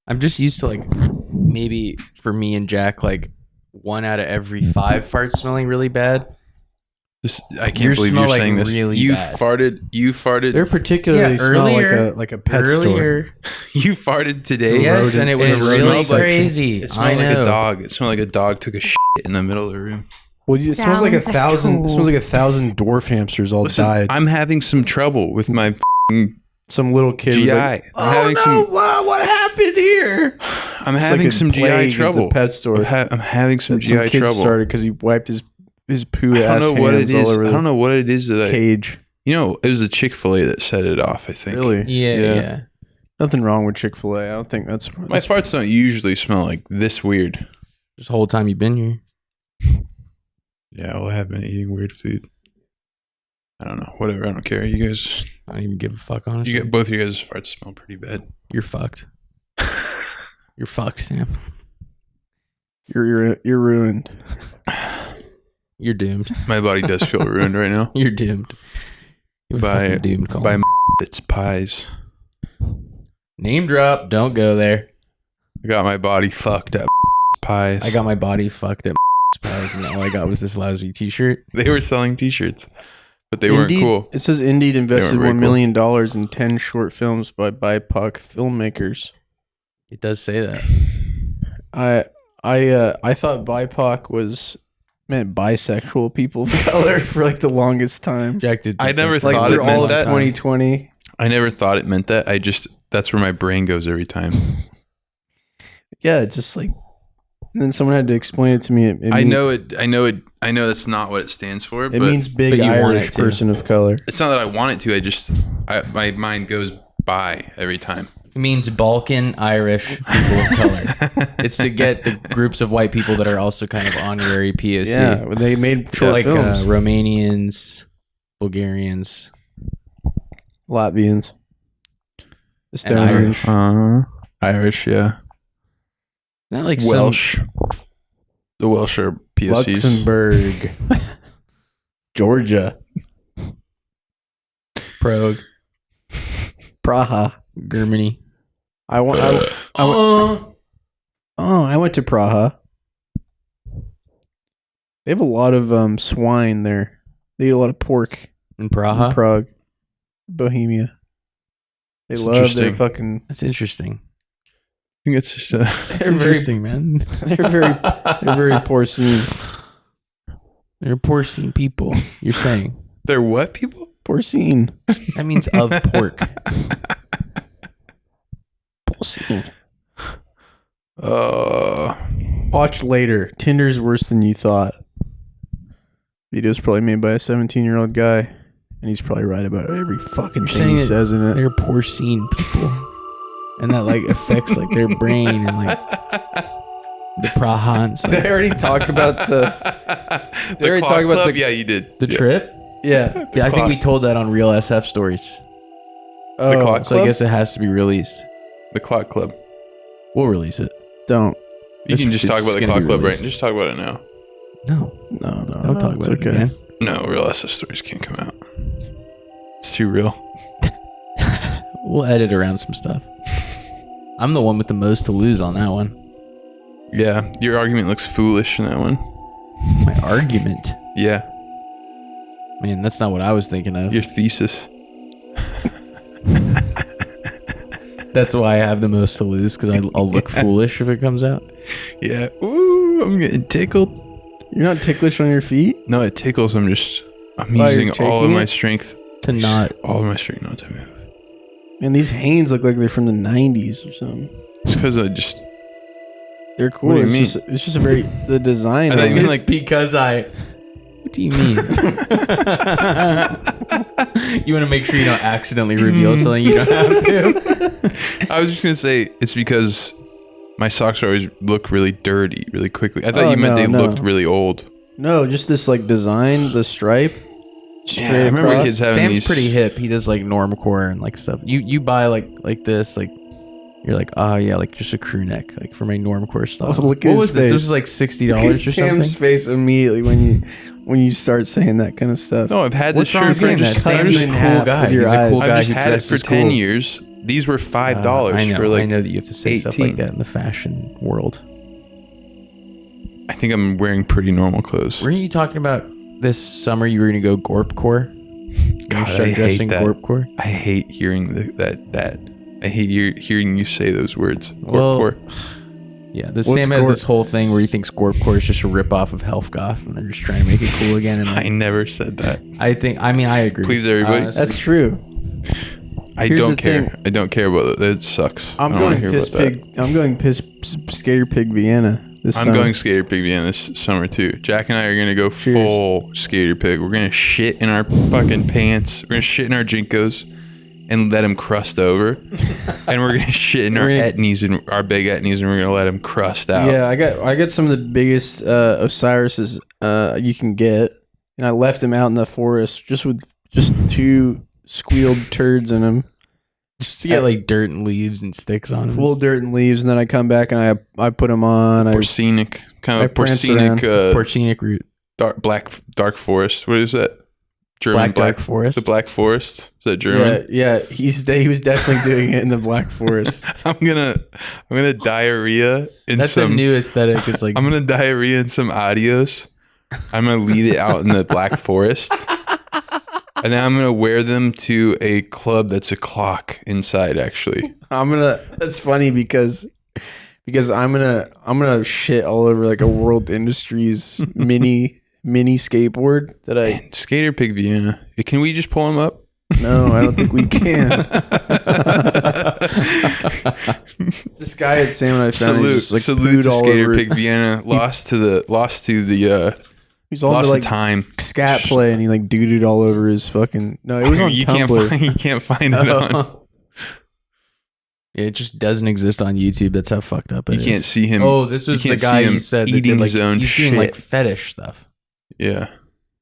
I'm just used to like maybe for me and Jack like 1 out of every 5 farts smelling really bad. I can't believe you're saying this. Really You bad. farted. They're particularly smell like a pet store. You farted today. Yes, and it was really crazy. It smelled like a dog. It smelled like a dog took a shit in the middle of the room. Well, it smells like 1,000. It smells like 1,000 dwarf hamsters all died. I'm having some trouble with my some little kid GI. was like, what happened here? I'm having some GI trouble. Pet store. I'm having some GI trouble. Started because he wiped his poo ass I don't know what it is. I don't know what it is that cage. You know, it was the Chick-fil-A that set it off. I think. Really? Yeah. Nothing wrong with Chick-fil-A. I don't think that's my farts don't usually smell like this weird. This whole time you've been here. Yeah, well, I have been eating weird food. I don't know. Whatever. I don't care. You guys. I don't even give a fuck, honestly. You get both of you guys' farts smell pretty bad. You're fucked. You're fucked, Sam. You're ruined. You're doomed. My body does feel ruined right now. You're doomed. You're by doomed. By it's pies. Name drop. Don't go there. I got my body fucked at pies. I got my body fucked at pies, and all I got was this lousy T-shirt. They were selling T-shirts, but they weren't cool. It says Indeed invested $1 million in 10 short films by BIPOC filmmakers. It does say that. I thought BIPOC meant bisexual people of color for like the longest time. Jack did. I never like thought it meant all that. 2020. I never thought it meant that. That's where my brain goes every time. Yeah, just like, and then someone had to explain it to me. I know that's not what it stands for. It means big Irish person of color. It's not that I want it to. My mind goes by every time. It means Balkan Irish people of color. It's to get the groups of white people that are also kind of honorary POC. Yeah, they made short like films. Romanians, Bulgarians, Latvians, Estonians, Irish, yeah. Not like Welsh. The Welsh are POCs. Luxembourg, Georgia, Prague, Praha, Germany. I went to Praha. They have a lot of swine there. They eat a lot of pork in Praha, Prague, Bohemia. They love their fucking. That's interesting. I think it's just That's interesting, man. They're very porcine. They're porcine people. You're saying they're what people? Porcine. That means of pork. Porcine. Watch later. Tinder's worse than you thought. Video's probably made by a 17-year-old guy, and he's probably right about every fucking thing he says in it. They're porcine people, and that like affects like their brain and like the Prahans. Did I already talk about the? They already talk about the. Yeah, you did. The trip. Yeah, I think we told that on Real SF Stories. Oh, the clock so club? I guess it has to be released. The Clock Club. We'll release it. Don't. You can just talk about the Clock Club, right? Just talk about it now. No. Don't talk about it again. No, Real SF Stories can't come out. It's too real. We'll edit around some stuff. I'm the one with the most to lose on that one. Yeah, your argument looks foolish in that one. My argument? Yeah. Man, that's not what I was thinking of. Your thesis. That's why I have the most to lose, because I'll look foolish if it comes out. Yeah. Ooh, I'm getting tickled. You're not ticklish on your feet? No, it tickles. I'm using all of my strength to not. All of my strength not to move. Man, these Hanes look like they're from the 90s or something. It's because they're cool. What do you mean? It's just a very the design. I think it's like because What do you mean? You want to make sure you don't accidentally reveal something you don't have to. I was just gonna say it's because my socks always look really dirty really quickly. I thought you meant they looked really old. No, just this like design, the stripe. Yeah, I remember kids having Sam's these. pretty hip. He does like normcore and like stuff. You buy like this, like you're like, oh yeah, like just a crew neck, like for my normcore stuff. Oh, look at what was his this? face. This was like $60 or Sam's something. face immediately when you start saying that kind of stuff. No, I've had What's this wrong shirt with for saying just that? Sam's a cool guy. He's a cool guy I've just who had it for dresses 10 cool. years. These were $5 I know. for like I know that you have to say stuff 18. like that in the fashion world. I think I'm wearing pretty normal clothes. Weren't you talking about this summer you were going to go gorpcore? God, I hate that. Gorpcore? I hate hearing that. I hate hearing you say those words. Well, Gorpcore. Yeah, Sam has this whole thing where he thinks gorpcore is just a ripoff of Helfgoth, and they're just trying to make it cool again. And I never said that. I agree. Please, everybody. That's true. I don't care. I don't care about it. It sucks. I'm going Skater Pig Vienna. I'm going Skater Pig Vienna this summer too. Jack and I are gonna go full Skater Pig. We're gonna shit in our fucking pants. We're gonna shit in our Jinkos and let them crust over. And we're gonna shit in our etnies and our big etnies, and we're gonna let them crust out. Yeah, I got some of the biggest Osiris's you can get, and I left them out in the forest just with two squealed turds in them. Just to get like dirt and leaves and sticks on them. Full dirt and leaves, and then I come back and I put them on. Porcinic, kind of porcinic root. Dark forest. What is that? German black forest. The Black Forest. Is that German? Yeah. He was definitely doing it in the Black Forest. I'm gonna diarrhea in That's some a new aesthetic. It's like I'm gonna diarrhea in some adios. I'm gonna leave it out in the Black Forest. And then I'm gonna wear them to a club that's a clock inside. Actually, That's funny because I'm gonna shit all over like a World Industries mini skateboard that I Skater Pig Vienna. Can we just pull him up? No, I don't think we can. This guy at Sam and I found salute to Skater Pig Vienna. Lost to the. He's all lost like the time scat play, and he like dooted all over his fucking. No, it was on Tumblr. You can't find it on. Yeah, it just doesn't exist on YouTube. That's how fucked up it is. You can't see him. Oh, this was the guy you said eating his own he's shit. doing like fetish stuff. Yeah,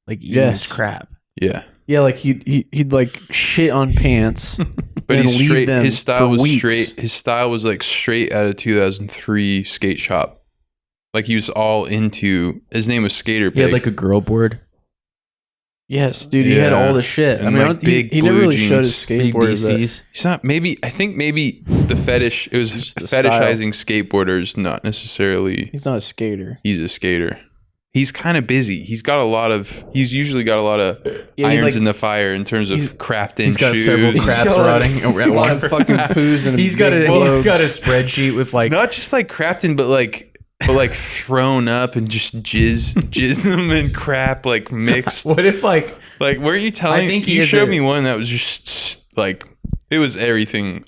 like eating his crap. Yeah. Yeah, like he'd like shit on pants, but and he's straight. Them his style was weeks. straight. His style was like straight out of 2003 Skate Shop. Like he was all into. His name was Skater Pig. He had like a girl board. Yes, dude. He had all the shit. And I mean, like he never really showed his skateboard. He's not. I think maybe the fetish. It was fetishizing skateboarders, not necessarily. He's not a skater. He's a skater. He's kind of busy. He's usually got a lot of irons in the fire in terms of crapped in shoes. He's got several craps rotting at once. Fucking poos and he's got a spreadsheet with like not just like crapped in, but like thrown up and just jizz them and crap like mixed. What if like weren't you telling? I think you showed me one that was just like it was everything.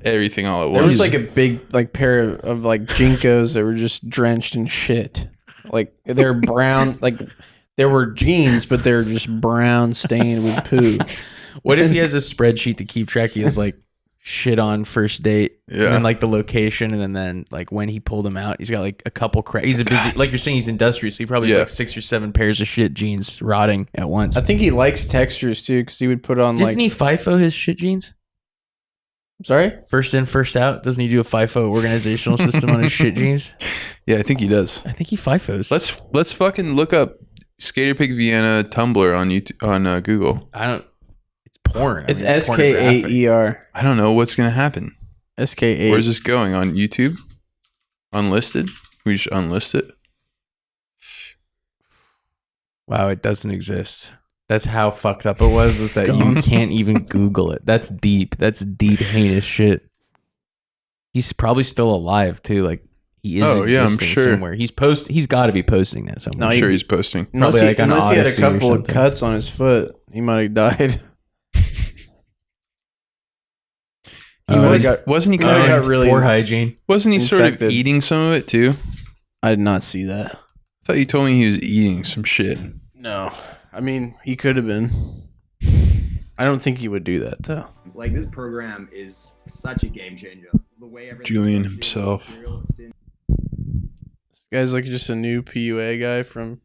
Everything all at once. There was like a big like pair of like Jinkos that were just drenched in shit. Like they're brown, like there were jeans, but they're just brown stained with poo. What if he has a spreadsheet to keep track? He has like shit on first date, and then like the location, and then like when he pulled them out, he's got like a couple he's a busy, like you're saying, he's industrious, so he probably has like 6 or 7 pairs of shit jeans rotting at once. I think he likes textures too, because he would put on Doesn't he FIFO his shit jeans? Sorry? First in, first out? Doesn't he do a FIFO organizational system on his shit jeans? Yeah, I think he does. I think he FIFOs. Let's fucking look up Skater Pig Vienna Tumblr on YouTube, on Google. It's porn. It's SKAER. I don't know what's gonna happen. SKA. Where's this going? On YouTube? Unlisted? We just unlist it? Wow, it doesn't exist. That's how fucked up it was that you can't even Google it. That's deep. That's deep, heinous shit. He's probably still alive too. Like he is. Oh yeah, I'm sure. Somewhere he's got to be posting that somewhere. I'm sure he's posting. Unless he had a couple of cuts on his foot, he might have died. Wasn't he kind of really poor hygiene? Wasn't he sort of eating some of it too? I did not see that. I thought you told me he was eating some shit. No. I mean, he could have been. I don't think he would do that, though. Like, this program is such a game changer. The way Julian himself. This guy's like just a new PUA guy from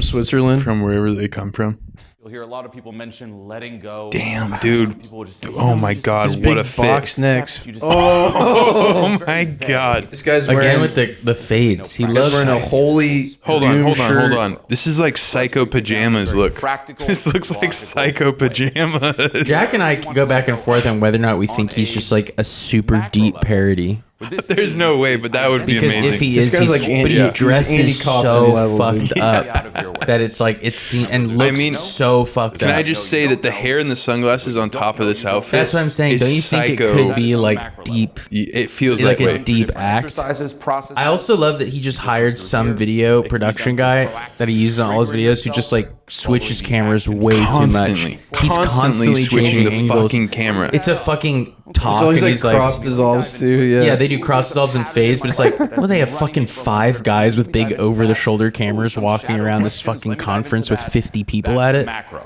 Switzerland. From wherever they come from. You'll hear a lot of people mention letting go. Damn, dude. People will just say, Oh my God, what a box fit. necks. Oh my God. This guy's Again wearing, with the fades. He he's loves wearing a holy. Hold on, doom hold on, shirt. hold on. This is like psycho pajamas look. Practical, This looks like logical psycho way. pajamas. Jack and I can go back and forth on whether or not we think he's just like a super deep parody. There's no way, but that would be Because amazing. if he This is, guy's he's, like Andy- but yeah. he dresses Andy Kaufman so level, fucked dude. up Out of your way. that it's like it's seen and looks mean, so fucked Can up. I just say that the hair and the sunglasses on top of this outfit That's what I'm saying. is Don't you think psycho. it could be like deep, It feels like that a way. deep act? Exercises, processes. I also love that he just hired some video production guy that he uses on all his videos who just like switches cameras way too Constantly. much. He's constantly switching changing the angles. fucking camera. It's a fucking talk. So he's and like cross dissolves too. Yeah. yeah, they do cross dissolves and fades, but it's like, well, they have fucking 5 guys with big over-the-shoulder cameras walking around this fucking conference with 50 people at it. Macro.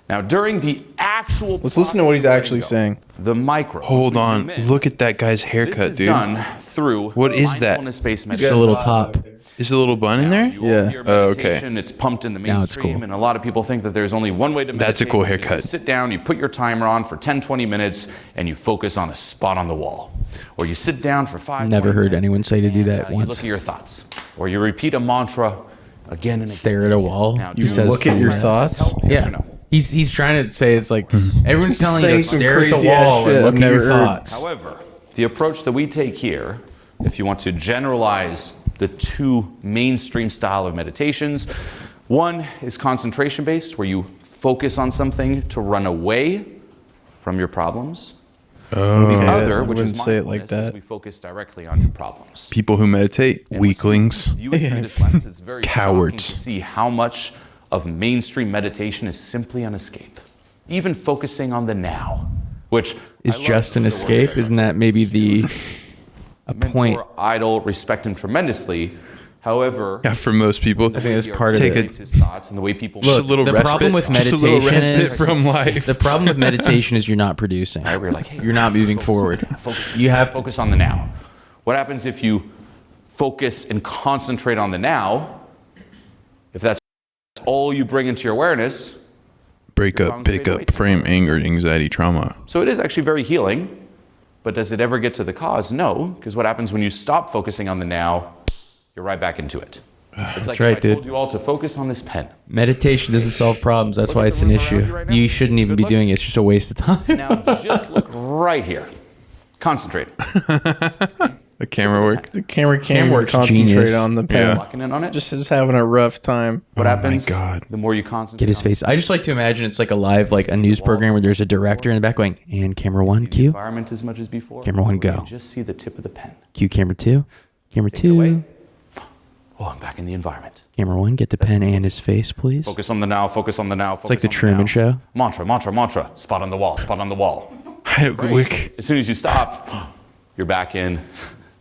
Now, during the actual Let's listen to what he's actually saying. The micro. Hold on. Look at that guy's This haircut, is dude. done through What is that? mindfulness-based Just a meditation. little top. Is there a little bun in there? Yeah. Oh, okay. Meditation, it's pumped in the Now it's mainstream, cool. and a lot of people think that there's only one way to meditate. That's a cool which is haircut. You sit down, you put your timer on for 10, 20 minutes, and you focus on a spot on the wall. Or you sit down for 5 Never 20 heard minutes, anyone say to do that and, You once. look at your thoughts. Or you repeat a mantra again and again. Stare at a wall. Now, You do says look at your something. thoughts. Help, yes or Yeah. no? He's trying to say it's like everyone's telling you saying to some stare at the crazy ass wall shit and look I've at your never heard. thoughts. However, the approach that we take here, if you want to generalize the 2 mainstream style of meditations, one is concentration based, where you focus on something to run away from your problems. Oh. The other, I which is wouldn't say it like mindfulness, is that. we focus directly on your problems. People who meditate, And weaklings. once you view it through this lens, it's very Cowards. shocking to see how much of mainstream meditation is simply an escape. Even focusing on the now, which Is I love just an the word escape? Isn't that maybe a point? mentor, idol, respect him tremendously. However, Yeah, for most people. I think that's part of Take it. his thoughts and the way people Just a little the respite. problem with Just a little meditation respite is from life. The problem with meditation is you're not producing. Right, we're like, hey, You're not moving forward. You have to focus on the now. What happens if you focus and concentrate on the now? If that's all you bring into your awareness, Break up, pick up, frame, anger, anxiety, trauma. so it is actually very healing. But does it ever get to the cause? No, because what happens when you stop focusing on the now? You're right back into it. It's like right, if I told dude. you all to focus on this pen. Meditation doesn't solve problems. That's why it's an issue. You shouldn't even be doing it. It's just a waste of time. Now just look right here. Concentrate. The camera work. The camera can't even works concentrate genius. on the pen. Yeah. Locking in on it. Just having a rough time. What Oh my happens? God. The more you concentrate. Get his on face. I just like to imagine it's like a live, like a news program where there's a director in the back going, and camera 1, the cue. environment as much as before. Camera 1, You go. can just see the tip of the pen. Cue camera 2. Camera Take it away. 2. Oh, I'm back in the environment. Camera 1, get the pen and his face, please. Focus on the now. Focus on the now. It's like the Truman Show. Mantra, mantra, mantra. Spot on the wall. Spot on the wall. Quick. As soon as you stop, you're back in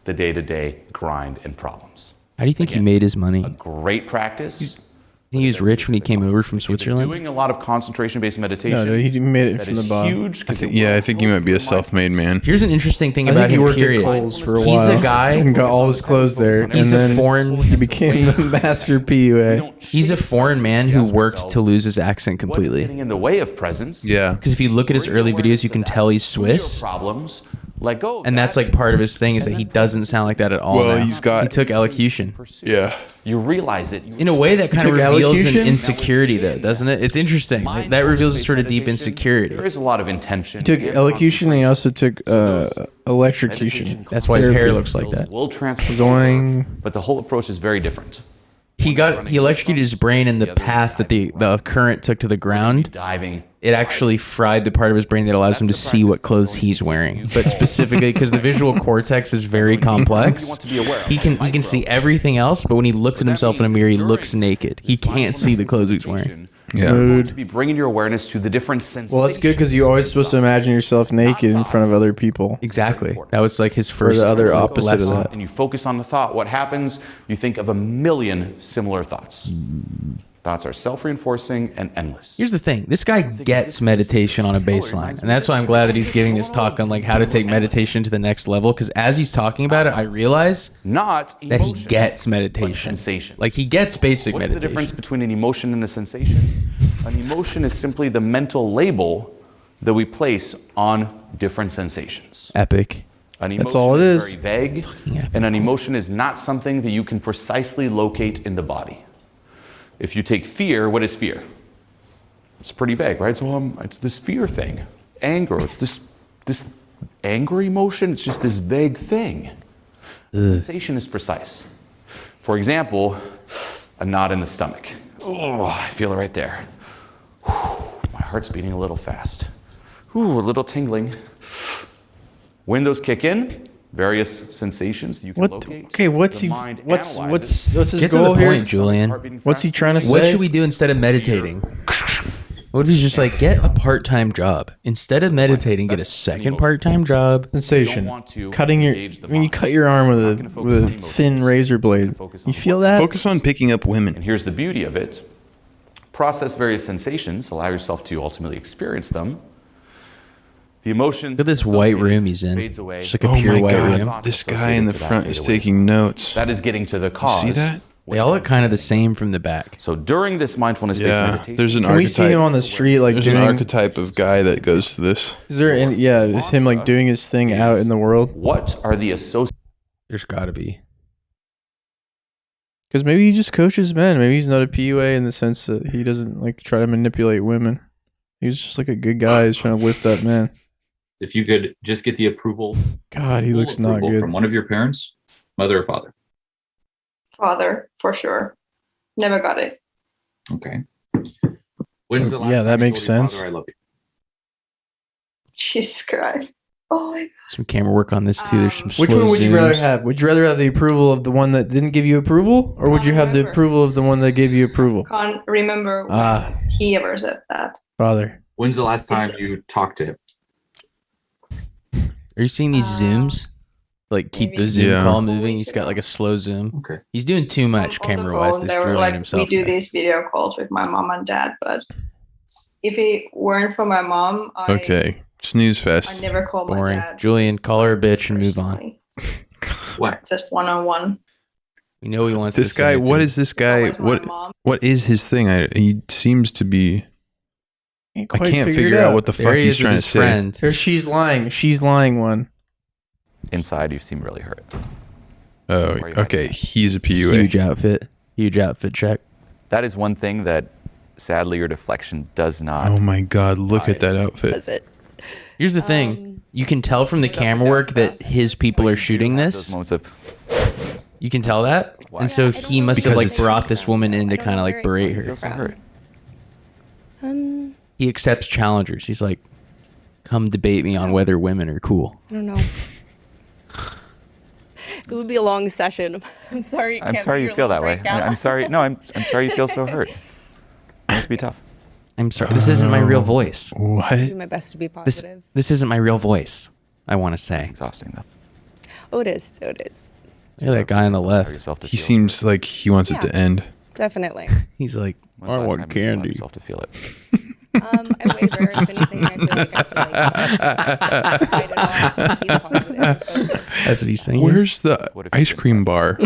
the day-to-day grind and problems. How do you think he made his money? A great practice. I think he was rich when he came over from If you've been Switzerland. doing a lot of concentration-based meditation. No, he made it that from is the bottom. huge. 'cause it Yeah, will I think you might be a help your self-made man. Here's an interesting thing I about think he him, worked period. at Kohl's for a He's while. a guy- and got all his clothes there. And He's a then foreign- he became the master PUA. He's a foreign man who worked to lose his accent What's completely. getting in the way of presence? Yeah. Because if you look at his early videos, you can tell he's Swiss. Problems. Let go. And that's like part of his thing is that he doesn't sound like that at all. Well, now. he's got- He took elocution. Yeah. You realize it. In a way that kind of took reveals an elocution? insecurity, though, doesn't it? It's interesting. Like, that reveals a sort of deep insecurity. There is a lot of intention. He took elocution and he also took electrocution. That's why his hair looks like that. Will transfer. Zoing. But the whole approach is very different. He electrocuted his brain in the path that the current took to the ground. Diving. It actually fried the part of his brain that allows him to see what clothes he's wearing. But specifically, because the visual cortex is very complex, he can see everything else. But when he looks at himself in a mirror, he looks naked. He can't see the clothes he's wearing. Yeah. Mood. To be bringing your awareness to the different sensations. Well, that's good because you're always supposed to imagine yourself naked in front of other people. Exactly. That was like his Or first. the other opposite of lesson. that. And you focus on the thought. What happens? You think of a million similar thoughts. Thoughts are self-reinforcing and endless. Here's the thing: this guy gets meditation on a baseline, and that's why I'm glad that he's giving this talk on like how to take meditation to the next level. Because as he's talking about it, I realize Not that he emotions, gets but meditation. sensations. Like he gets basic What's meditation. the difference between an emotion and a sensation? A An emotion is simply the mental label that we place on different sensations. Epic. An emotion That's all it is. very vague, and an emotion is not something that you can precisely locate in the body. If you take fear, what is fear? It's pretty vague, right? So it's this fear thing. Anger, it's this angry emotion. It's just this vague thing. The sensation is precise. For example, a knot in the stomach. Oh, I feel it right there. My heart's beating a little fast. A little tingling. When those kick in, various sensations that you can locate. Okay, what's the he? mind What's analyzes. his Get to goal the here? point, Julien. What's he trying to say? What should we do instead of meditating? What if he's just like, get a part-time job instead of meditating? Get a second part-time job. Sensation. Cutting your when you cut your arm with a thin razor blade. You feel that? Focus on picking up women. And here's the beauty of it. Process various sensations, allow yourself to ultimately experience them. The emotion. Look at this white room he's in. Fades away. Just like a Oh pure my white god, room. this guy in the front is taking notes. That is getting to the cause. See that? They all look kind of the same from the back. So during this mindfulness-based Yeah, meditation, there's an Can we see him archetype. on the street like There's an doing? archetype of guy that goes to this. Is there any? Yeah, is him like doing his thing out in the world? what are the associations There's got to be. Because maybe he just coaches men. Maybe he's not a PUA in the sense that he doesn't like try to manipulate women. He's just like a good guy who's trying to lift up men. If you could just get the approval, God, he full looks not approval good. from one of your parents, mother or father. Father, for sure. Never got it. Okay. When's the last Yeah, time that you makes told your sense. father, I love you? Jesus Christ. Oh my God. Some camera work on this too. There's some Which slow one would you rather zooms. have? Would you rather have the approval of the one that didn't give you approval, or would you have the Remember. approval of the one that gave you approval? Can't remember when Ah, he ever said that. father. When's the last time It's- you talked to him? Are you seeing these zooms? Like keep the maybe. zoom Yeah. call moving. He's got like a slow zoom. Okay. He's doing too much On the camera wise. phone, This they were Julian like, himself. we do guy. these video calls with my mom and dad, but if it weren't for my mom, Okay, snooze I fest. never call my Boring. dad. Julian, just call her a bitch and move on. personally. What? Just one-on-one. We know he wants This to guy, say it, what dude. is this guy? Always my What mom. what is his thing? He seems to be. I can't figure out what the There fuck he he's is with trying to his say. friend. There, she's lying. She's lying. One. inside you seem really hurt? Oh, Where you okay. at? He's a PUA. Huge outfit. Huge outfit check. That is one thing that sadly your deflection does not. Oh my god! Look at that outfit. Does it? Here's the thing. You can tell from the camera work that his people are shooting Those this. moments of You can tell that. Why? And so Yeah, I don't he know must where have it like comes brought this from. woman in to I don't kind know of where like it berate comes her. feels so from. hurt. He accepts challengers. He's like, come debate me on whether women are cool. I don't know. It would be a long session. I'm sorry. I'm sorry you feel that way. I'm sorry. No, I'm sorry you feel so hurt. It must be tough. I'm sorry. This isn't my real voice. Do What? my best to be This positive. this isn't my real voice. I want to say. Exhausting though. Oh, it is. Oh, it is. Look at that guy on the Allow left. yourself to He feel it. seems like he wants it to Yeah. end. Definitely. He's like, When's I the last want time you just allowed candy. yourself to feel it. I waver. If anything, I feel like I have to like fight it off and keep positive and focused. That's what he's saying. Where's the What if you ice did cream bar?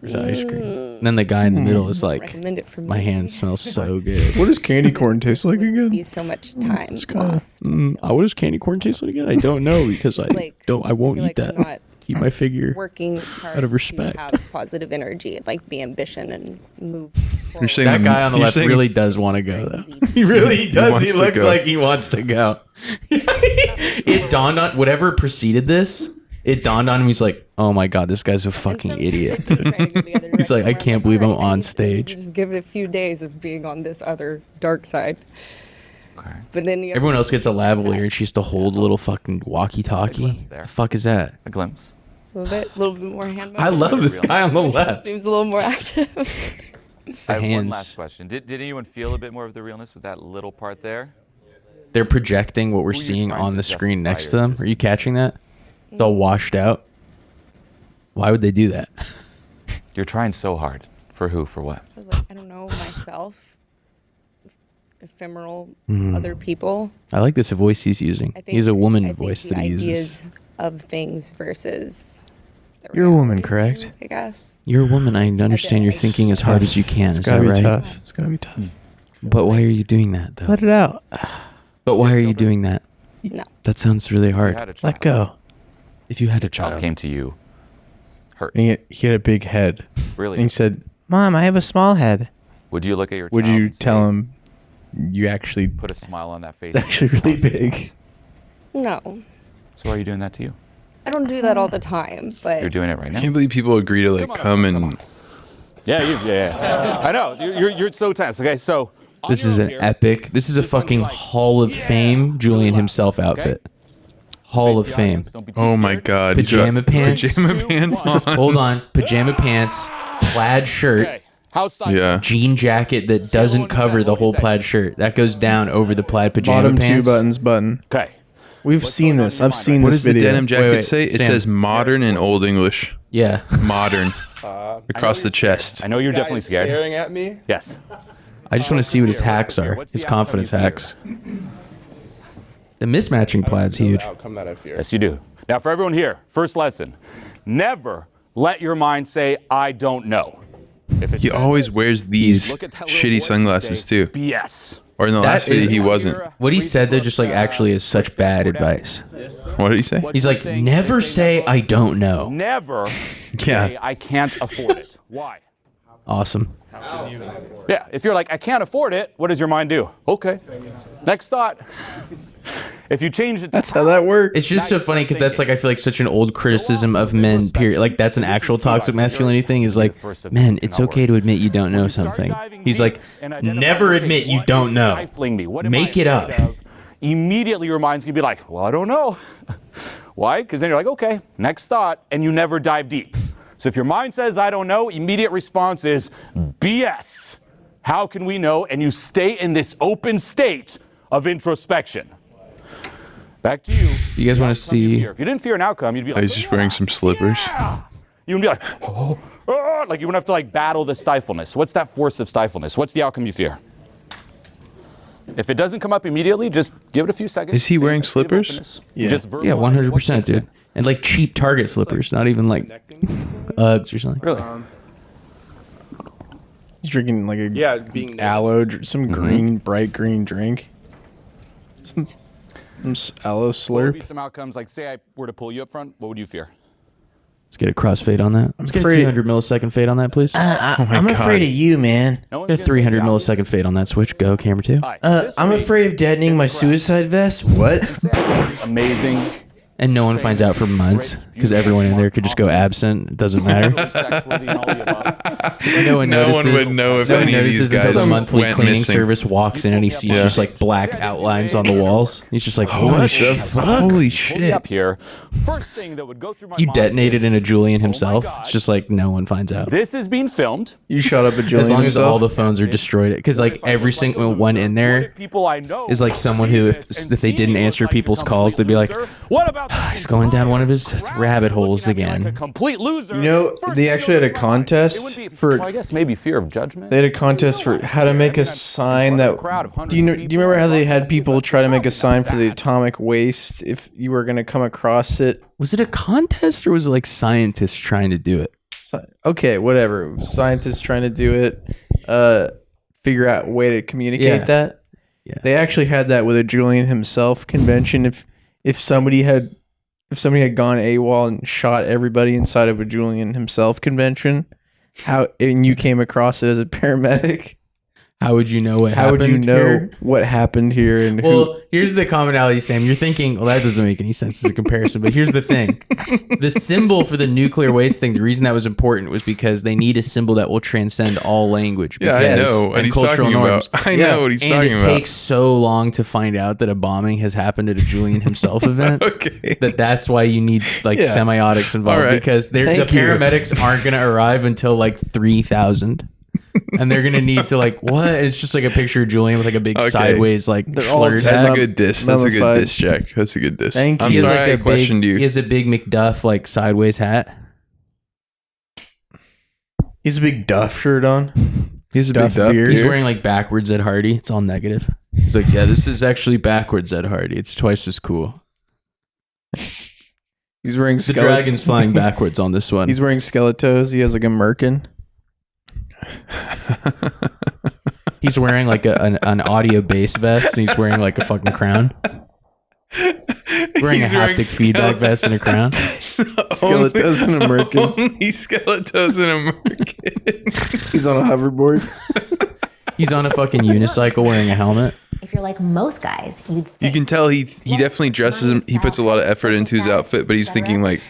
There's the ice cream. And then the guy in the middle is like, Recommend it for me. my hand smells so good. What does candy corn taste like Would again? Be so much time lost. What does candy corn taste like again? I don't know because I It's like, don't. I won't feel eat like I'm that. not Keep my figure. working hard Out of respect. to have positive energy, like be ambition and move forward. You're saying That guy on the you're left saying- really does want to go though. Easy. He really does. wants He to looks go. like he wants to go. It dawned on whatever preceded this. It dawned on him. He's like, "Oh my god, this guy's a And fucking sometimes idiot." I do try to go the other He's like, direction "I where can't believe I'm "Alright, I on need to stage." Just give it a few days of being on this other dark side. Okay. But then you Everyone else gets a lavalier, and she has to hold a little fucking walkie-talkie. glimpse there. The fuck is that? A glimpse. a little bit more hand. I love this guy on the left. Seems a little more active. I have one hands. last question. Did anyone feel a bit more of the realness with that little part there? They're projecting what we're Who are you seeing trying on to the screen justify next to your them. Are you existence? catching that? It's all washed out. Why would they do that? You're trying so hard. For who? For what? I was like, I don't know myself. Ephemeral Hmm. other people. I like this voice he's using. I think He has a woman I think voice the that he uses. ideas of things versus. the You're a woman, reality of correct? things, I guess. You're a woman. I understand you're I thinking as just- hard as you can. It's Is gotta that be right? tough. It's gotta be tough. But why are you doing that though? Let it out. But why are you doing that? No. That sounds really hard. Let go. If you had a Child child, came to you. Hurt. And he had a big head. Really? And he said, "Mom, I have a small head." Would you look at your Would child you and say, tell him you actually put a smile on that face? it's actually really big? No. So why are you doing that to you? I don't do that all the time, but You're doing it right I now. can't believe people agree to like come and Yeah. I know. You're so tense. Okay, so this is an epic. This is a fucking Hall of Fame Julian himself outfit. Hall of Fame. oh my god, he's Pajama got pants. pajama pants on. Hold on. Pajama pants, plaid shirt, Okay. How's style? Yeah. jean jacket that doesn't cover the whole plaid shirt. That goes down over the plaid pajama Bottom pants. 2 buttons button. Okay. We've seen this. I've seen What this does the video. denim jacket wait, say? It Sam. says modern in Old English. Yeah. Modern. Across the chest. I know you're definitely scared. Staring at me. Yes. I just want to see what his hacks are. What's His the confidence outcome you hacks. The mismatching plaid's The huge. outcome that I fear. Yes, you do. Now, for everyone here, first lesson: never let your mind say, "I don't know." If it He says always it, wears these look at that little shitty voice and sunglasses say, too. BS. Or in the last is- video, he wasn't. What he said though, just like actually is such bad advice. What did he say? He's like, never say I don't know. Never Yeah. say, "I can't afford it." Why? Awesome. Yeah, if you're like, "I can't afford it," what does your mind do? Okay. Next thought. If you change it to That's how that works. It's just so funny because that's like I feel like such an old criticism of men. Period. Like that's an actual toxic masculinity thing. Is like, men, it's okay to admit you don't know something. He's like, never admit you don't know. Make it up. Immediately your mind's gonna be like, "Well, I don't know." Why? Because then you're like, "Okay, next thought," and you never dive deep. So if your mind says, "I don't know," immediate response is BS. How can we know? And you stay in this open state of introspection. Back to you. You guys want to Outcome you see? fear. If you didn't fear an outcome, you'd be Oh, like, he's just wearing some slippers. you would be like, oh, like you wouldn't have to like battle the stifleness. What's that force of stifleness? What's the outcome you fear? If it doesn't come up immediately, just give it a few seconds. Is he wearing State of slippers? openness. Yeah. Just Yeah, verbalize 100%, what kicks dude. in. And like cheap Target slippers, not even like Uggs or something. Really? He's drinking like a Yeah, being aloe, some green, bright green drink. Some aloe What would be slurp. some outcomes? Like, say I were to pull you up front, what would you fear? Let's get a crossfade on that. Let's get a afraid- 200 millisecond fade on that, please. I'm afraid of you, man. No one's Get a gonna say 300 the obvious. millisecond fade on that switch. Go, camera 2. Hi, this I'm week, afraid of detonating my suicide vest. What? amazing. And no one finds out for months because everyone in there could just go absent. It doesn't matter. Sexworthy and all the above. No one No one notices. would know if No one any of these notices until guys the monthly went cleaning missing. service walks in and he sees Yeah. just like black outlines on the walls. He's just like, Holy what shit. the fuck? Holy Pull me shit. up here. First thing that would go through my You mind detonated is, in a Julian himself. God. It's just like no one finds out. this is being filmed. You shot up a Julian As long as himself? all the phones are destroyed, because like every single one in What there if people I know is like someone who, if see this and they see didn't me answer look like a people's complete calls, they'd be like, loser? What about he's going down one of his rabbit holes again. A complete loser. You know, First they thing actually that had a would come to mind, contest it would be- for- well, I guess maybe fear of judgment. They had a contest for how to make a sign that. Do you remember how they had people try to make a sign for the atomic waste if you were going to come across it? Was it a contest or was it like scientists trying to do it? Okay, whatever. Scientists trying to do it, figure out a way to communicate Yeah. that. Yeah. They actually had that with a Julian himself convention. If somebody had gone AWOL and shot everybody inside of a Julian himself convention, and you came across it as a paramedic, How would you know what how happened? would you know here? what happened here and who? Well, here's the commonality, Sam. You're thinking, well, that doesn't make any sense as a comparison. But here's the thing: the symbol for the nuclear waste thing. The reason that was important was because they need a symbol that will transcend all language. Yeah, I because- know what and he's cultural talking norms. about. I know what he's and talking it about. takes so long to find out that a bombing has happened at a Julian himself event. Okay. That's why you need like Yeah. semiotics involved, All right. because the Thank you. paramedics aren't going to arrive until like 3,000. And they're gonna need to like what? It's just like a picture of Julian with like a big Okay. sideways like They're all slurs. That's a Mum- good diss. That's a good mummified. diss, Jack. That's a good diss. Thank you. I'm He has sorry like I a questioned big, you. he has a big McDuff like sideways hat. He's a big Duff shirt on. He's a Duff big duff beard. He's beard. wearing like backwards Ed Hardy. It's all negative. He's like, yeah, this is actually backwards Ed Hardy. It's twice as cool. He's wearing The dragon's flying backwards on this one. He's wearing skeletos. He has like a merkin. He's wearing like an audio bass vest, and he's wearing like a fucking crown. Wearing He's a haptic feedback vest and a crown. Skeletos and a merkin. Only Skeletos and a merkin. He's on a hoverboard. He's on a fucking unicycle wearing a helmet. If you're like most guys, You can tell he definitely dresses him. He puts a lot of effort into his outfit, but he's thinking like,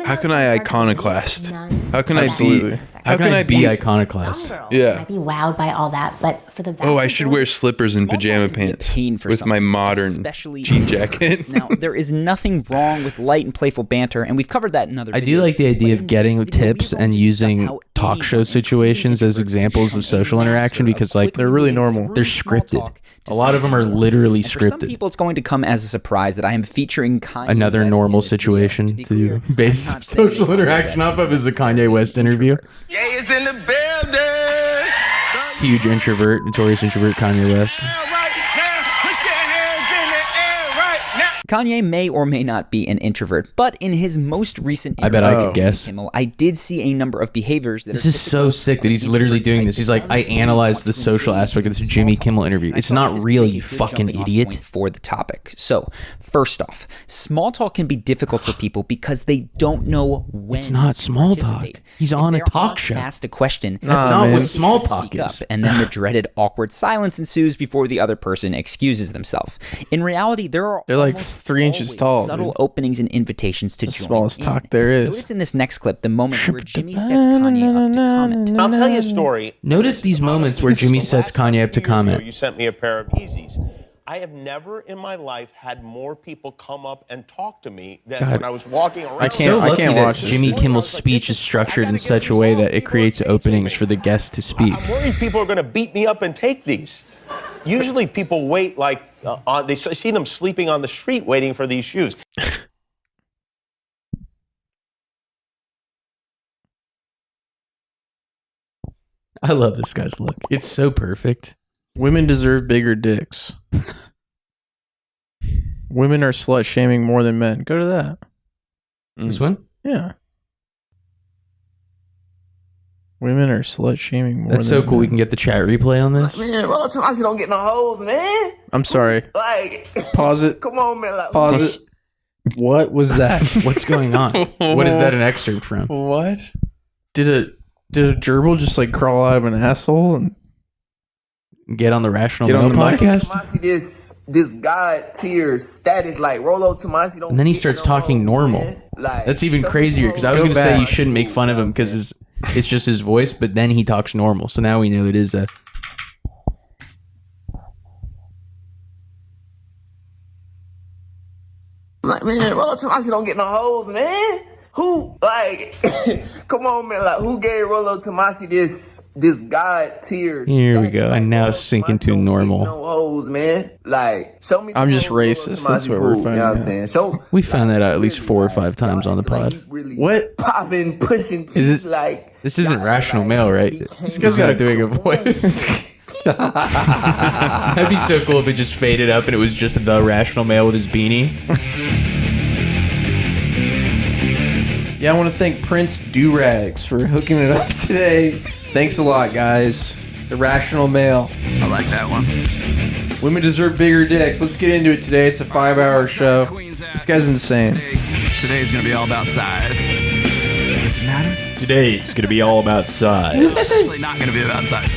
how can I iconoclast? How can Absolutely. How can I be iconoclast? Yeah. might be wowed by all that, but for the vast Oh, I should wear majority- slippers and pajama pants with my modern jean jacket. Now, there is nothing wrong with light and playful banter, and we've covered that in other videos. I do like the idea but of in getting this video, tips we're going and to using discuss how talk show anyone, situations as examples of social interaction because like They're really normal. they're scripted. A lot of them are literally And for some scripted. people, it's going to come as a surprise that I am featuring Kanye Another West normal in this video. situation be to clear, base I'm not saying social Kanye interaction West off of is the the Kanye West interview. Jay is in the building. Huge introvert, notorious introvert Kanye West. Kanye may or may not be an introvert, but in his most recent I bet I interview could with guess. Kimmel, I did see a number of behaviors that This are is so sick that he's literally doing this. He's like, I analyzed the social aspect of this Jimmy Kimmel interview. It's not real, you fucking idiot. For the topic. So, first off, small talk can be difficult for people because they don't know when. It's not small to talk. participate. He's If on a they're talk show. Asked a question. That's not man. what small Speak talk up, is. and then the dreaded awkward silence ensues before the other person excuses themselves. In reality, they're like almost 3 inches always tall, subtle dude. openings and invitations to The join smallest in. talk there is. Notice in this next clip the moment where Jimmy sets Kanye up to comment. I'll tell you a story. Notice these moments where Jimmy sets Kanye up to comment. You sent me a pair of Yeezys. I have never in my life had more people come up and talk to me than God. when I was walking around. I So lucky can't that watch this. Jimmy Kimmel's speech is structured in such a way that it creates openings for the guests to speak. I'm worried people are going to beat me up and take these. Usually people wait like they see them sleeping on the street waiting for these shoes. I love this guy's look. It's so perfect. Women deserve bigger dicks. Women are slut shaming more than men. Go to that. This one? Yeah. Women are slut shaming more That's than so cool. We can get the chat replay on this. Man, bro, sometimes you don't get no hoes, man. I'm sorry. Like, Pause it. come on, man. Like, Pause it. What was that? What's going on? What is that an excerpt from? What? Did a gerbil just like crawl out of an asshole and Get on the Rational Get Male on the mic? podcast? Tomasi, this God tier status, like Rolo Tomasi don't. And then he get starts no talking hoes, normal. man. Like, That's even some crazier because I was Go going to say back. you shouldn't make fun of him because it's just his voice, but then he talks normal. So now we know it is a. Like, man, Rolo Tomasi don't get no hoes, man. Who, like, come on, man. Like, who gave Rolo Tomasi this God tier? Here we status? go. Like, And now Rolo it's sinking Tomasi to don't get normal. No hoes, man. Like, show me. I'm just some hoes racist. Rolo That's Tomasi what we're pulled, finding You know what I'm out. saying? Show. We found that out at least really, 4 or like, 5 times on the like, pod. he really What? Popping, pushing. Is it- like? This isn't God, Rational like, Male, right? he This came guy's out not doing a voice. That'd be so cool if it just faded up and it was just the Rational Male with his beanie. Yeah, I want to thank Prince Durags for hooking it up today. Thanks a lot, guys. The Rational Male. I like that one. Women deserve bigger dicks. Let's get into it today. It's a 5-hour show. This guy's insane. Today's gonna be all about size. Does it matter? Today it's going to be all about size. It's actually not gonna be about size.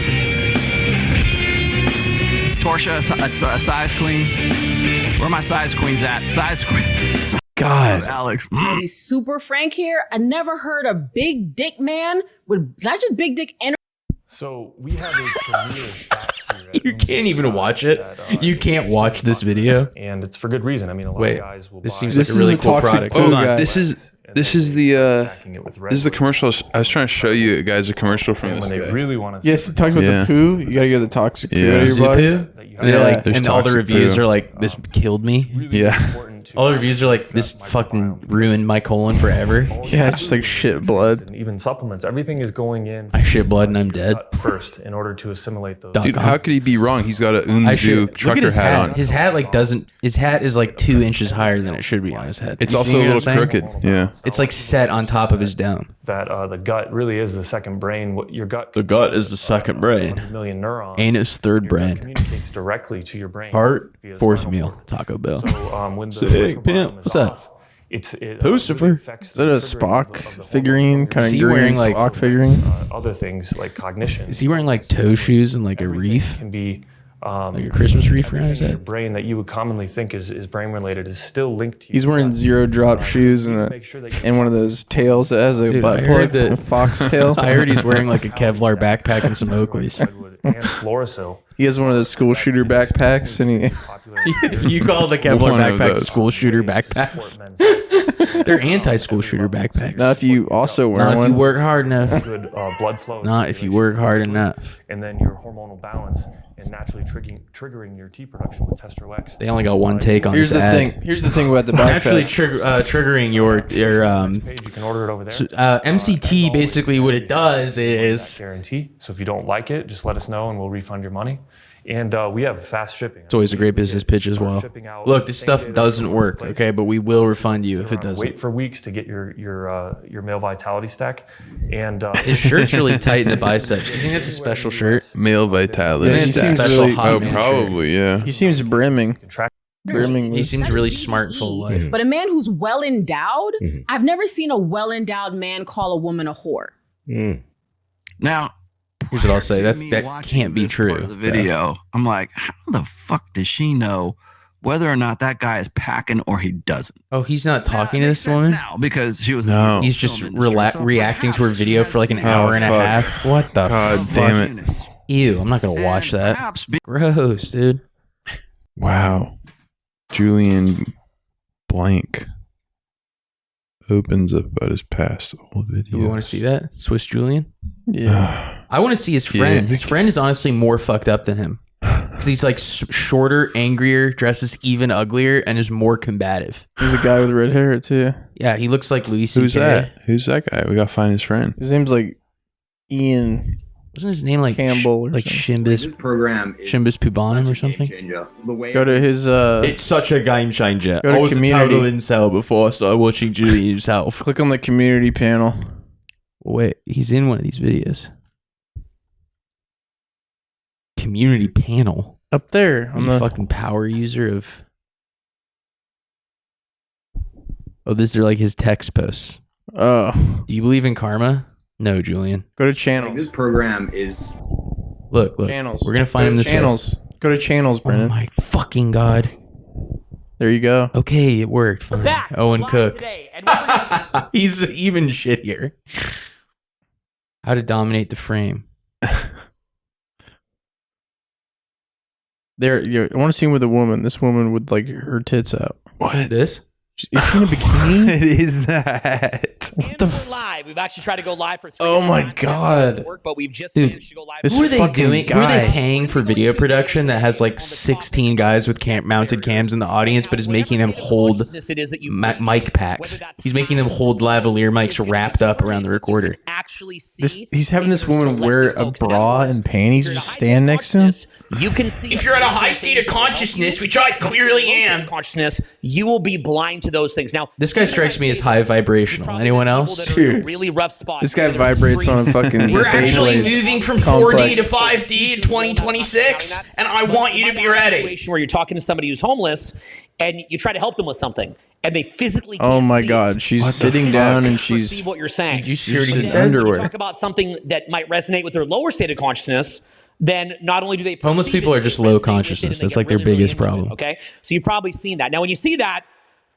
Is Torsia a size queen? Where are my size queens at? Size queen. God. Alex. Be super frank here. I never heard a big dick man with not just big dick energy. So we have a premier stat here. You can't even watch it. You can't watch this video. And it's for good reason. I mean, a lot Wait, of guys will this buy seems This like a is really the cool toxic product. poo Hold on. guy. This is the commercial. I was trying to show you guys a commercial from and this when they guy. really want to. Yes, he talks about Yeah. the poo. You gotta get the toxic poo Yeah. out of your Is it body. poo? And they're like, There's and all the toxic reviews poo. are like, this killed me. Yeah. All the reviews are like, this fucking ruined my colon forever. Yeah, just like shit blood. And even supplements, everything is going in. I shit blood and I'm dead. First, in order to assimilate those. Dude, how could he be wrong? He's got a I Unzu should, look at trucker his hat on. His hat like doesn't. His hat is like 2 inches higher than it should be on his head. It's You also see a what little I'm saying? crooked. Yeah. It's like set on top of his dome. that the gut really is the second brain. What your gut. The gut is the second brain. 100 million neurons. Anus, third brain. Communicates directly to your brain. Heart, fourth meal. Taco Bell. So when the Sick pimp. What's that? Pustifer. Is that a Spock figurine? Kind of he wearing like Spock figurine? Other things like cognition. Is he wearing like toe shoes and like a reef? Can be like a Christmas wreath around his your head? brain that you would commonly think is brain related is still linked to you. He's wearing zero drop shoes and one of those tails that has a Dude, butt I heard plug, that- a fox tail. I heard he's wearing like a Kevlar backpack and some Oakleys. And Florisil. He has one of those school shooter backpacks, and You call the Kevlar One of backpacks those. school shooter backpacks? They're anti-school shooter backpacks. Now, if you also wear Not if one, you work hard enough. Good blood flow. Not if you work hard enough. And then your hormonal balance and naturally triggering your T production with Testosterone. They only got one take on here's this the ad. thing. Here's the thing about the backpack. Actually, triggering your You can order it over there. MCT. Basically, what it does is Guarantee. So if you don't like it, just let us know and we'll refund your money. And we have fast shipping. it's always a great business pitch as well. Look, this stuff doesn't work, okay, but we will refund you if it doesn't. Wait for weeks to get your male vitality stack. And His shirt's really tight in the biceps. Do you think that's a special shirt? Male vitality. Yeah, he seems really- oh, probably, yeah. he seems brimming. Brimming. He seems really smart and full of life. But a man who's well endowed, I've never seen a well endowed man call a woman a whore. Now, Here's what I'll say. That can't be true. the video, I'm like, how the fuck does she know whether or not that guy is packing or he doesn't? Oh, he's not talking to this woman? Now, because she was No. He's just reacting to her video for like an hour and a fuck. half. What the God fuck? damn it. Ew, I'm not going to watch that. Gross, dude. Wow. Julian blank opens up about his past old video. Do we want to see that? Swiss Julian? Yeah. I want to see his friend. Yeah. His friend is honestly more fucked up than him. Because he's like shorter, angrier, dresses even uglier, and is more combative. There's a guy with red hair too. Yeah, he looks like Louis C.K. Who's that? Who's that guy? We gotta find his friend. His name's like Ian. Wasn't his name like Campbell or like something. Shimbus? This program is Shimbus Pubanum or something? the way Go to his It's such a game changer. Go to I was community. a total incel before I started watching Julian himself. click on the community panel. Wait, he's in one of these videos. Community panel. Up there on You the fucking power user of. Oh, these are like his text posts. Oh. Do you believe in karma? No, Julian. Go to channels. This program is Look. Channels. We're gonna find Go him to this way. channels. Go to channels, Oh Brennan. my fucking god. There you go. Okay, it worked. Fine. Back Owen live Cook. today, and we're gonna- He's even shittier. How to dominate the frame. There, I want to see him with a woman. This woman with like her tits out. What? This? Is she in a bikini? What is that? What the? live. We've actually tried to go live for 3 Oh my times. God. Work, but we've just Dude, managed to go live. This Who are they fucking doing? Who are they guy. paying for video production that has like 16 guys with mounted cams in the audience, but is making them hold It is that you mic packs? He's making them hold lavalier mics wrapped up around the recorder. actually see. This, he's having this woman wear a bra and panties and just stand next to him. You can see If you're at a high state of consciousness, which I clearly am, consciousness, you will be blind to those things. Now, This guy strikes me as high vibrational. Anyone else? Dude, really rough spot. this guy vibrates on a fucking. we're actually Beyblade moving from complex. 4D to 5D in 2026, and I want you to be ready. Situation where you're talking to somebody who's homeless, and you try to help them with something, and they physically Oh can't my see God, it. she's sitting down and she's Perceive what you're saying. Did you see what he she's said? underwear. Talk about something that might resonate with their lower state of consciousness. Then not only do they Homeless perceive people it, are just they low resonate with it, consciousness. and they That's get like their really, really biggest into it, problem. Okay, so you've probably seen that. Now, when you see that,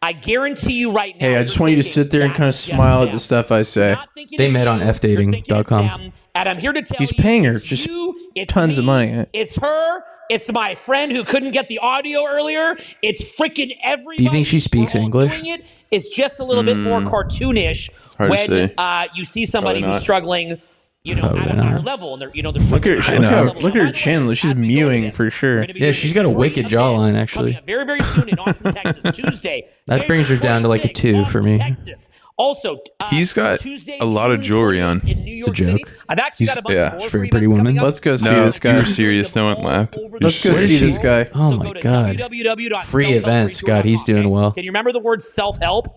I guarantee you right now. Hey, I just want you to sit there and kind of smile at the stuff I say. They met on fdating.com. And I'm here to tell He's you, paying her it's just you, it's tons of me, money. It's her. It's my friend who couldn't get the audio earlier. It's freaking everybody. Do you think she speaks English? Doing it. It's just a little bit more cartoonish Hard to when say. you see somebody Probably who's not. struggling, you know, Probably at a higher not. level, and they're, you know, they're Look at struggling her, at a look higher at her level. chin. She's mewing for sure. Yeah, she's got a wicked jawline, actually. Very, very soon in Austin, Texas, Tuesday. That brings her down to like a 2 for me. Texas. Also, He's got a lot of jewelry on. It's a joke. I've actually He's- got a bunch yeah. of more She's a very free pretty events woman. coming up. Let's go see No, this you guy. were serious. No one laughed. Let's go see this guy. Oh my god. Free events. God, he's doing well. Can you remember the word self-help?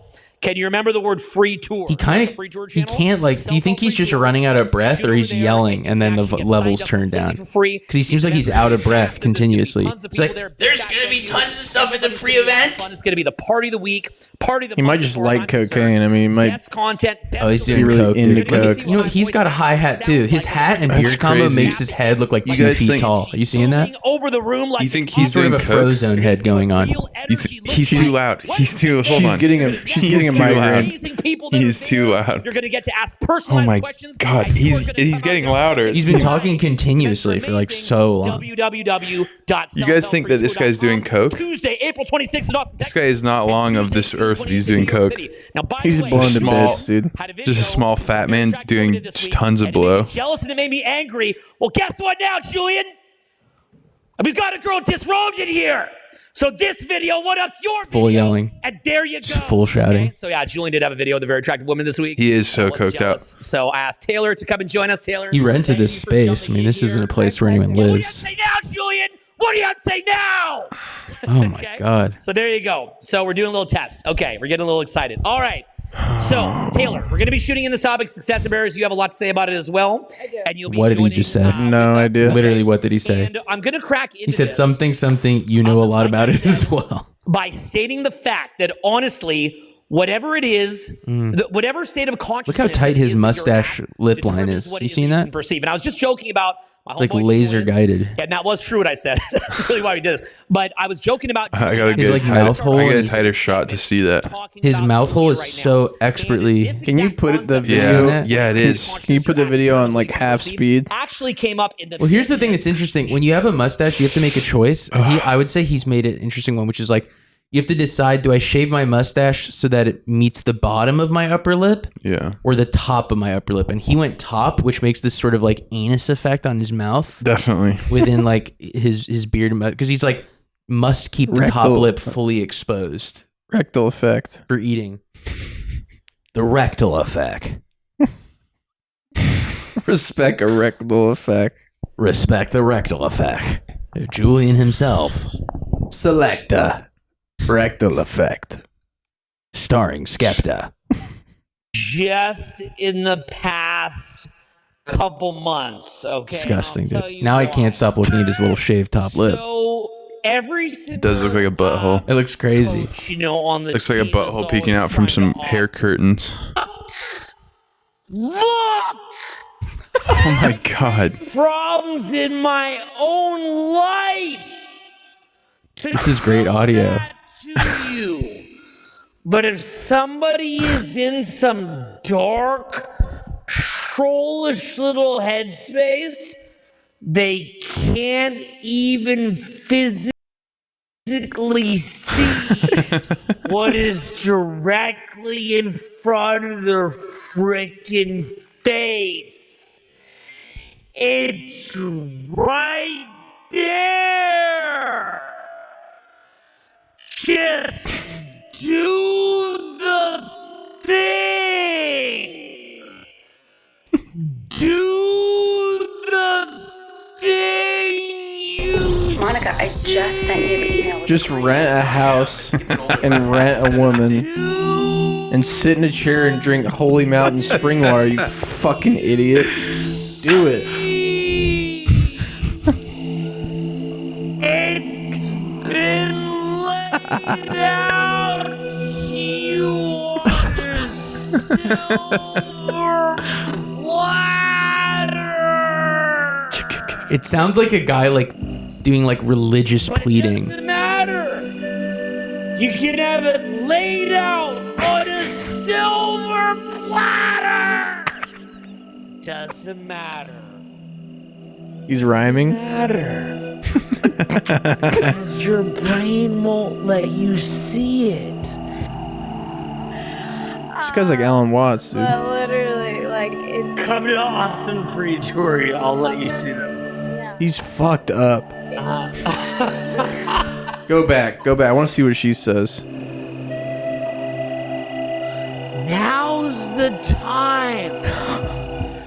Can you remember the word free tour? He kind of, he can't like, do you think he's just running out of breath or he's yelling and then the levels turn down? Because he seems like he's out of breath continuously. It's like, there's going to be tons of stuff at the free event. It's going to be the party of the week, party of the He might just like cocaine. I mean, he might. best content. oh, he's doing really coke, into dude. coke. You know, he's got a high hat too. His hat and beard combo crazy. makes his head look like You 2 guys feet think- tall. Are you seeing that? Over the room like You think he's Sort doing of a coke? Frozone head going on. He's too loud. He's too. Hold She's on. getting a. She's He's getting a too migraine. loud. He's too loud. You're going to get to ask Oh personalized my questions. god, he's getting louder. He's been talking continuously for like so long. You guys think that this guy's doing coke? Tuesday, April 26th in Austin, This guy is not long of this earth if he's doing coke. He's blown to bits, dude. Just a small fat man doing just tons of blow. jealous and it made me angry. Well, guess what now, Julian? We've got a girl disrobed in here. So this video, what up's your Full video? yelling. And there you go. Just full shouting. So yeah, Julian did have a video with a very attractive woman this week. He is so I wasn't coked jealous. out. So I asked Taylor to come and join us. Taylor, He rented this space. I mean, this isn't a place where anyone lives. say now, Julian. What do you have to say now? Oh my god. So there you go. So we're doing a little test. Okay, we're getting a little excited. All right. So Taylor, we're going to be shooting in this topic, success and barriers. You have a lot to say about it as well. I do. And you'll be What did he joining, just say? No idea. Literally, what did he say? And I'm going to crack into He said this something. You know a lot about it as well. by stating the fact that honestly, whatever it is, whatever state of Look consciousness, how tight his mustache lip line is. what You it is seen you that? can perceive. And I was just joking about my Like homeboy laser Julian. guided. And that was true what I said. That's really why we did this. But I was joking about I gotta His, get, like, a tighter, mouth hole I got a is- tighter shot to see that. His mouth hole is so expertly. Can you put the You seen video? that? Yeah, it is. Can you put the video on like half speed? actually came up in the Well, here's the thing that's interesting. When you have a mustache, you have to make a choice. And I would say he's made an interesting one, which is like, you have to decide, do I shave my mustache so that it meets the bottom of my upper lip Yeah, or the top of my upper lip? And he went top, which makes this sort of like anus effect on his mouth definitely. within like his beard. Because he's like, must keep the top Rectal- lip fully exposed Rectal effect. for eating. The rectal effect. Respect a rectal effect. Respect the rectal effect. Julian himself. Selecta. Rectal effect. Starring Skepta. just in the past couple months. Okay, Disgusting, I'll tell dude. you Now I why. can't stop looking at his little shaved top lip. So every It does look like a butthole. It looks crazy. you know, on the Looks like a team is butthole peeking always out from trying some to hair curtains. Look, Oh my god. problems in my own life. This is great audio. To you. But if somebody is in some dark, trollish little headspace, they can't even physically see what is directly in front of their freaking face. It's right there. Just do the thing. Do the thing. Monica, I just sent you the email. Just rent a house and rent a woman and sit in a chair and drink Holy Mountain spring water, you fucking idiot. Do it. It's been laid out. You want a silver platter. It sounds like a guy like doing like religious pleading. Doesn't matter. You can have it laid out on a silver platter. Doesn't matter. He's rhyming. Matter. Because your brain won't let you see it. This guy's like Alan Watts, dude. But literally, like, it's... Come to Austin Free Tour. I'll let you see them. He's fucked up. Go back. I want to see what she says. Now's the time.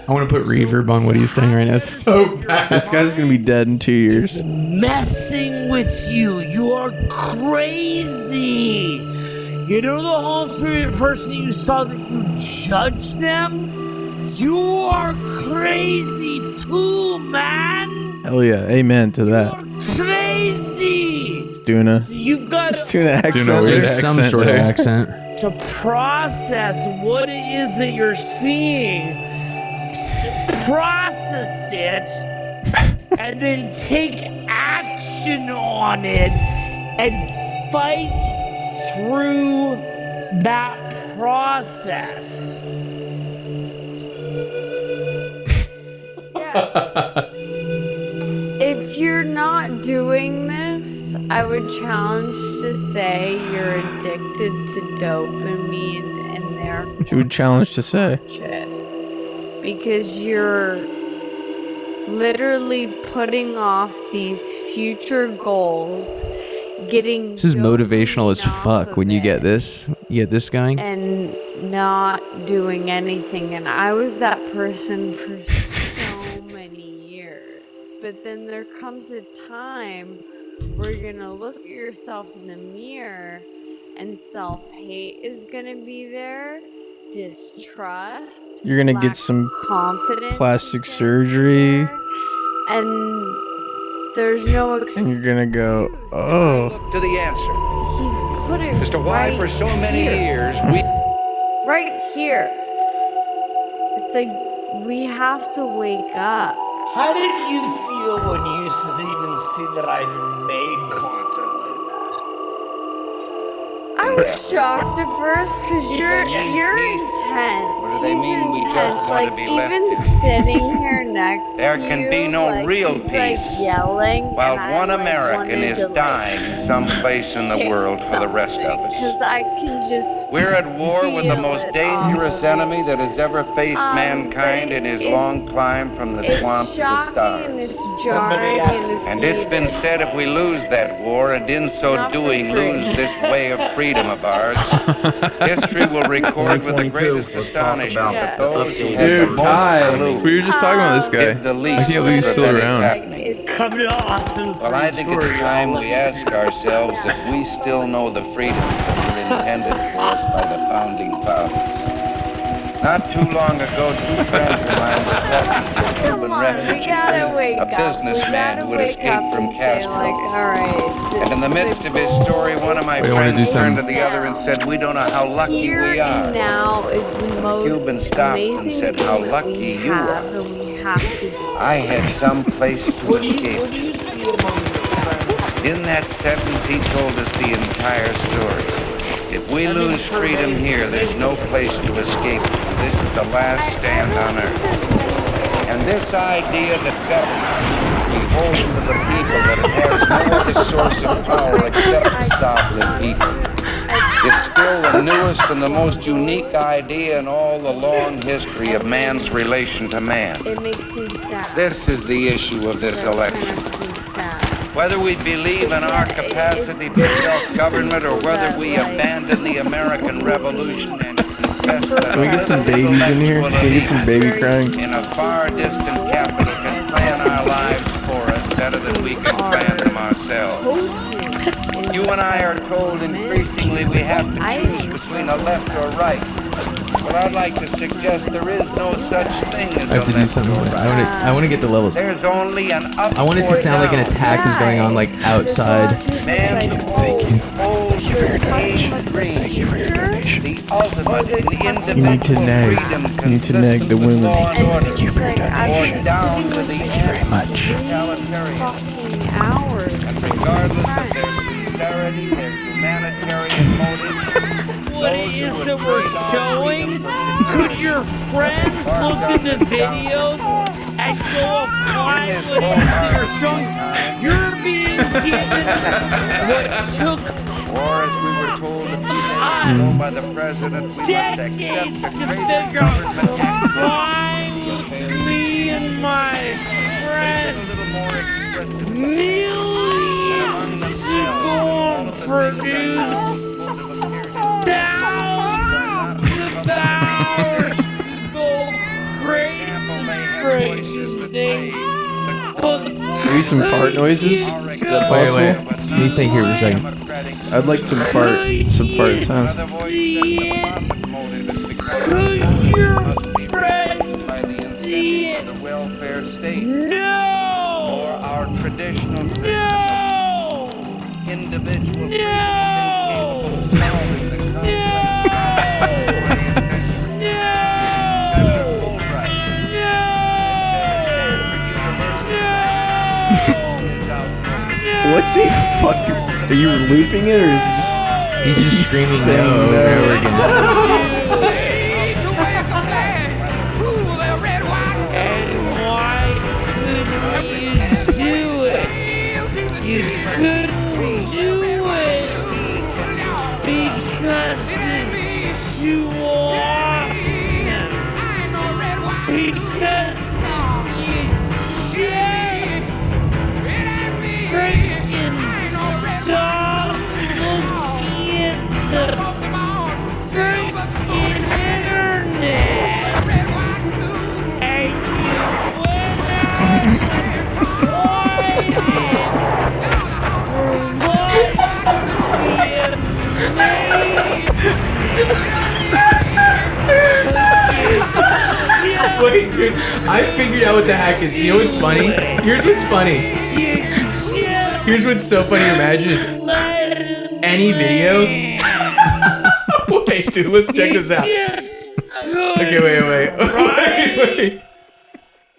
I want to put reverb on what he's saying right now. So bad. This guy's gonna be dead in 2 years. Messing with you. You are crazy. You know the Holy Spirit person you saw that you judged them? You are crazy too, man. Hell yeah. Amen to that. Crazy. It's doing a, You've got it's doing an accent. There's some sort of accent. to process what it is that you're seeing. Process it, and then take action on it, and fight through that process. If you're not doing this, I would challenge to say you're addicted to dopamine and therefore She would challenge to say. conscious. Because you're literally putting off these future goals, getting This is motivational as fuck when you get this. You get this going. and not doing anything. And I was that person for so many years. But then there comes a time where you're gonna look at yourself in the mirror and self-hate is gonna be there, distrust, You're gonna lack get some confidence, plastic surgery, and there's no excuse. and you're gonna go, oh. To the answer He's put it as to why right for so many here. years we Right here. It's like we have to wake up. How did you feel when you even see that I've made content like I was shocked at first because you're intense. What do they He's mean we just intense. want Like to be even left? sitting here next There to can you, be no like, real he's, peace like yelling while and one I, like, American wanted is to, like, dying someplace in the hit world for the rest of us. because I can just We're at war with the feel most it dangerous all. enemy that has ever faced mankind in his long climb from the swamp to the shocking stars. and it's jarring And it's been said if we lose that war and in so doing lose this way of freedom of ours, history will record with the greatest astonishment that those who had the Dude, most Ty, to lose we were just talking about this guy. did the least I can't believe he's to still prevent it around. happening. Come to Austin. Well, I think it's time we ask ourselves if we still know the freedoms that were intended for us by the founding fathers. Not too long ago, two friends of mine were talking to a Cuban refugee, We gotta wake a up. We businessman gotta who had wake escaped up from and say, Castro. like, all right. And in the midst of his story, one of my Wait, I wanna friends do turned to something. the other and said, "We don't know how lucky Here we are." and now is the most Cuban stopped and amazing said, thing "How that lucky we you have, are." and we have to do. I had some place to escape. What do you see among your friends? In that sentence, he told us the entire story. If we lose freedom here, there's no place to escape. This is the last stand on earth. And this idea that government is beholden to the people, that it has no other source of power except the sovereign people, is still the newest and the most unique idea in all the long history of man's relation to man. It makes me sad. This is the issue of this election. Whether we believe in our capacity for self-government or whether we abandon the American Revolution and confess that Can we get some babies in here? Can we get some baby crying? in a far distant capital can plan our lives for us better than we can plan them ourselves. You and I are told increasingly we have to choose between a left or right. But I'd like to suggest there is no such thing as I have to a do left something. or right. I want to get the levels. There's only an up I want it to or sound like an down. attack is going on like outside. Man's Thank you for your donation. Thank you for your donation. The ultimate in You need to individual nag. freedom You need to nag the women. Thank you for your donation. Or down to the Thank you very much. Fucking hours. And regardless of their sincerity, their humanitarian motives, What it is that we're showing? Could your friends look at the videos and go apply what it is that you're showing? You're being given what took or as we were told a few days ago by the president, we must accept decades the to greatest figure out government why me and my friends millions to go and produce thousands of hours to go crazy things. Maybe some fart noises? Is that Wait, possible? wait. Let me think here for a second. I'd like some fart sounds. Could your friend see it? The welfare state. No! Or our traditional system No! of individual No! What's he fucking? Are you looping it or is He's just screaming saying no over and over again. And why couldn't you do it? You couldn't do it because it's too awesome. Because you just freaking stop looking at the freaking internet. And you went out Wait, dude, I figured out what the hack is. You know what's funny? Here's what's funny. Here's what's so funny to imagine is any video. Wait, dude, let's check this out. Okay, wait.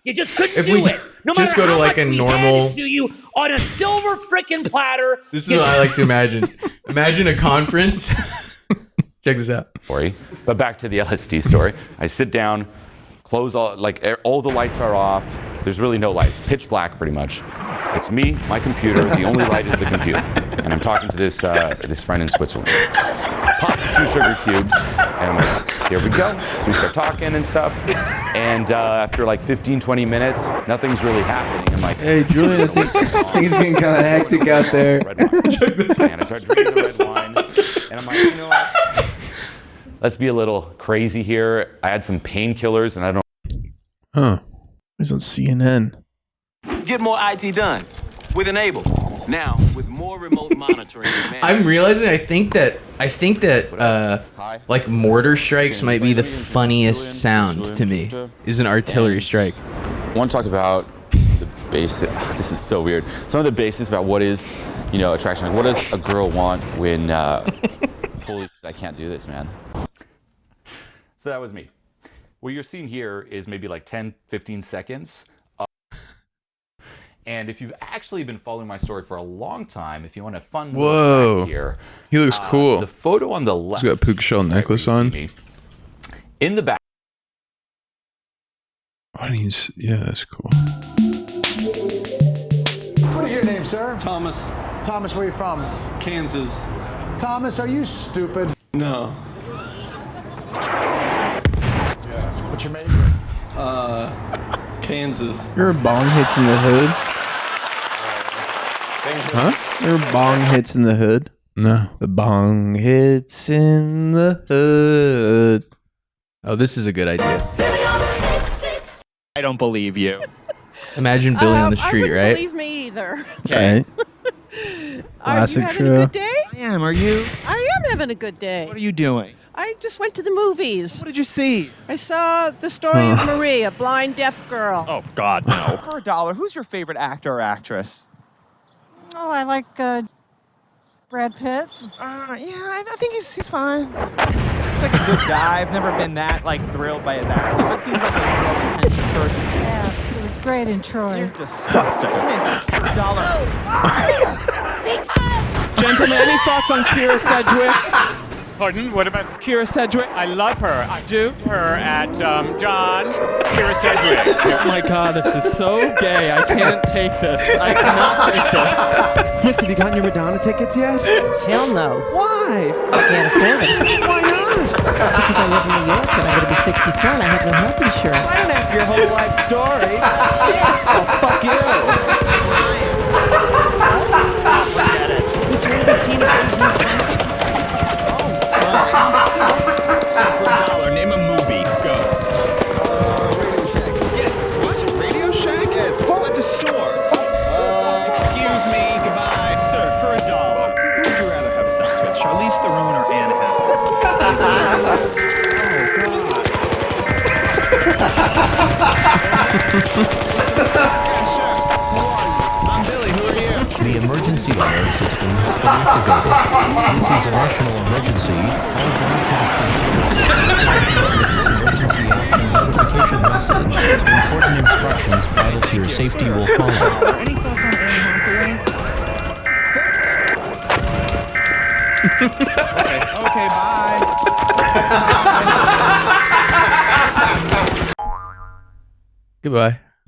You just couldn't If do we it. No just matter go to how like much a we normal. handed to you on a silver freaking platter. This is what I like to imagine. Imagine a conference. Check this out. Story. But back to the LSD story. I sit down, close all the lights are off. There's really no lights. Pitch black pretty much. It's me, my computer. The only light is the computer. And I'm talking to this friend in Switzerland. Pop 2 sugar cubes. And I'm like, here we go. So we start talking and stuff. And after like 15, 20 minutes, nothing's really happening. I'm like, Hey, Julian, I think it's getting kind of hectic out there. Check this out. And I start drinking the red wine. And I'm like, you know what? Let's be a little crazy here. I had some painkillers and I don't. Huh. He's on CNN. Get more IT done with Enable. Now, with more remote monitoring. I'm realizing I think that like mortar strikes might be the funniest sound to me. Is an artillery strike. I want to talk about the basic. This is so weird. Some of the basics about what is, attraction. Like, what does a girl want when? Holy shit, I can't do this, man. So that was me. What you're seeing here is maybe like 10, 15 seconds. And if you've actually been following my story for a long time, if you want a fun little fact here. He looks cool. The photo on the left. He's got a puka shell necklace on. In the back. Yeah, that's cool. What is your name, sir? Thomas. Thomas, where are you from? Kansas. Thomas, are you stupid? No. What's your major? Kansas. Your bong hits in the hood. Huh? Your bong hits in the hood. No. The bong hits in the hood. Oh, this is a good idea. I don't believe you. Imagine Billy on the street, right? Believe me either. Okay. Are you having a good day? I am. Are you? I am having a good day. What are you doing? I just went to the movies. What did you see? I saw the story of Marie, a blind deaf girl. Oh, God, no. For $1, who's your favorite actor or actress? Oh, I like Brad Pitt. Yeah, I think he's fine. He's like a good guy. I've never been that thrilled by his acting, but seems like a well-intentioned person. Yes, it was great in Troy. You're disgusting. For $1. Gentlemen, any thoughts on Kira Sedgwick? Pardon? What about Kira Sedgwick? I love her. I do her at John's. Kira Sedgwick. Oh my God, this is so gay. I can't take this. I cannot take this. Miss, have you gotten your Madonna tickets yet? Hell no. Why? I can't afford it. Why not? Because I live in New York and I'm going to be 64 and I have no health insurance. I don't ask your whole life story. Oh, fuck you. Name a movie. Go. Yes. What? Radio Shack? Yeah, it's a store. Excuse me. Goodbye. Sir, for $1. Who would you rather have sex I'm Billy. Who are you? The emergency alert system has been activated. This is a national emergency. All broadcasting emergency action notification message. Important instructions vital to your safety will follow. Any thoughts on Anne Hathaway? Okay, bye. Goodbye.